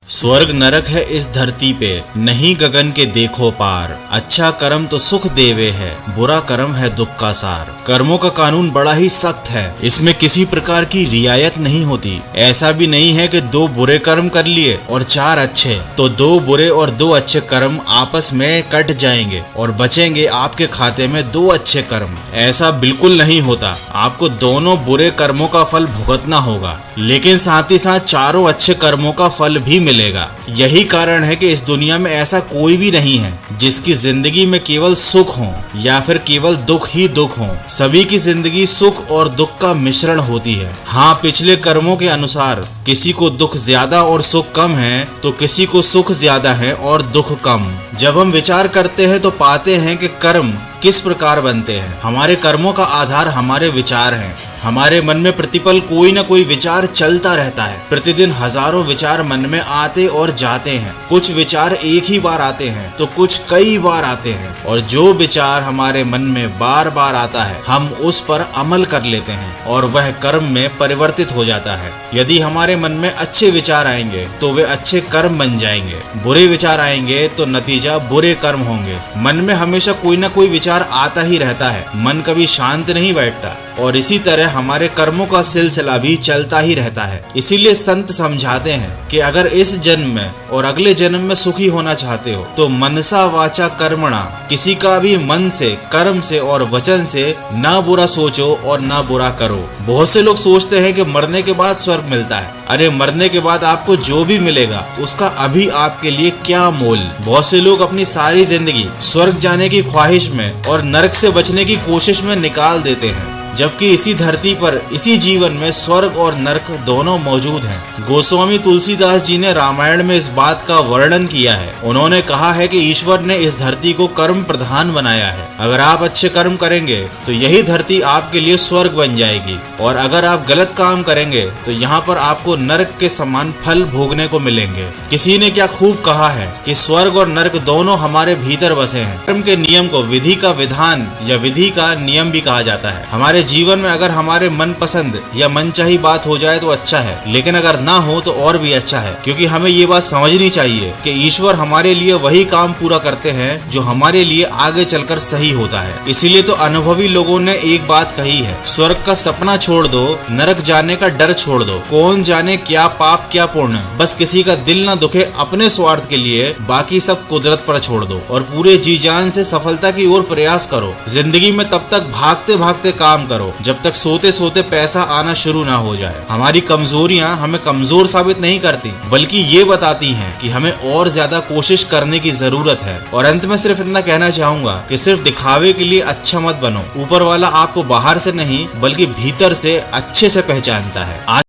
स्वर्ग नरक है इस धरती पे, नहीं गगन के देखो पार। अच्छा कर्म तो सुख देवे है, बुरा कर्म है दुख का सार। कर्मों का कानून बड़ा ही सख्त है, इसमें किसी प्रकार की रियायत नहीं होती। ऐसा भी नहीं है कि 2 बुरे कर्म कर लिए और 4 अच्छे, तो 2 बुरे और 2 अच्छे कर्म आपस में कट जाएंगे और बचेंगे आपके खाते में 2 अच्छे कर्म। ऐसा बिल्कुल नहीं होता, आपको दोनों बुरे कर्मों का फल भुगतना होगा, लेकिन साथ ही साथ 4 अच्छे कर्मों का फल भी मिलेगा। यही कारण है कि इस दुनिया में ऐसा कोई भी नहीं है जिसकी जिंदगी में केवल सुख हो या फिर केवल दुख ही दुख हो। सभी की जिंदगी सुख और दुख का मिश्रण होती है। हाँ, पिछले कर्मों के अनुसार किसी को दुख ज्यादा और सुख कम है, तो किसी को सुख ज्यादा है और दुख कम। जब हम विचार करते हैं तो पाते हैं कि कर्म किस प्रकार बनते हैं। हमारे कर्मों का आधार हमारे विचार हैं। हमारे मन में प्रतिपल कोई न कोई विचार चलता रहता है। प्रतिदिन हजारों विचार मन में आते और जाते हैं। कुछ विचार एक ही बार आते हैं तो कुछ कई बार आते हैं, और जो विचार हमारे मन में बार बार आता है हम उस पर अमल कर लेते हैं और वह कर्म में परिवर्तित हो जाता है। यदि हमारे मन में अच्छे विचार आएंगे तो वे अच्छे कर्म बन जाएंगे, बुरे विचार आएंगे तो नतीजा बुरे कर्म होंगे। मन में हमेशा कोई न कोई विचार आता ही रहता है, मन कभी शांत नहीं बैठता, और इसी तरह हमारे कर्मों का सिलसिला भी चलता ही रहता है। इसीलिए संत समझाते हैं कि अगर इस जन्म में और अगले जन्म में सुखी होना चाहते हो तो मनसा वाचा कर्मणा, किसी का भी मन से, कर्म से और वचन से ना बुरा सोचो और ना बुरा करो। बहुत से लोग सोचते हैं कि मरने के बाद स्वर्ग मिलता है। अरे, मरने के बाद आपको जो भी मिलेगा उसका अभी आपके लिए क्या मोल। बहुत से लोग अपनी सारी जिंदगी स्वर्ग जाने की ख्वाहिश में और नरक से बचने की कोशिश में निकाल देते हैं, जबकि इसी धरती पर इसी जीवन में स्वर्ग और नरक दोनों मौजूद हैं। गोस्वामी तुलसीदास जी ने रामायण में इस बात का वर्णन किया है। उन्होंने कहा है कि ईश्वर ने इस धरती को कर्म प्रधान बनाया है। अगर आप अच्छे कर्म करेंगे तो यही धरती आपके लिए स्वर्ग बन जाएगी, और अगर आप गलत काम करेंगे तो यहाँ पर आपको नरक के समान फल भोगने को मिलेंगे। किसी ने क्या खूब कहा है कि स्वर्ग और नरक दोनों हमारे भीतर बसे हैं। कर्म के नियम को विधि का विधान या विधि का नियम भी कहा जाता है। हमारे जीवन में अगर हमारे मन पसंद या मनचाही बात हो जाए तो अच्छा है, लेकिन अगर ना हो तो और भी अच्छा है, क्योंकि हमें ये बात समझनी चाहिए कि ईश्वर हमारे लिए वही काम पूरा करते हैं जो हमारे लिए आगे चलकर सही होता है। इसीलिए तो अनुभवी लोगों ने एक बात कही है, स्वर्ग का सपना छोड़ दो, नरक जाने का डर छोड़ दो। कौन जाने क्या पाप क्या पुण्य, बस किसी का दिल ना दुखे अपने स्वार्थ के लिए, बाकी सब कुदरत पर छोड़ दो और पूरे जी जान से सफलता की ओर प्रयास करो। जिंदगी में तब तक भागते भागते काम करो जब तक सोते सोते पैसा आना शुरू ना हो जाए। हमारी कमजोरियां हमें कमजोर साबित नहीं करती, बल्कि ये बताती हैं कि हमें और ज्यादा कोशिश करने की जरूरत है। और अंत में सिर्फ इतना कहना चाहूंगा कि सिर्फ दिखावे के लिए अच्छा मत बनो। ऊपर वाला आपको बाहर से नहीं बल्कि भीतर से अच्छे से पहचानता है।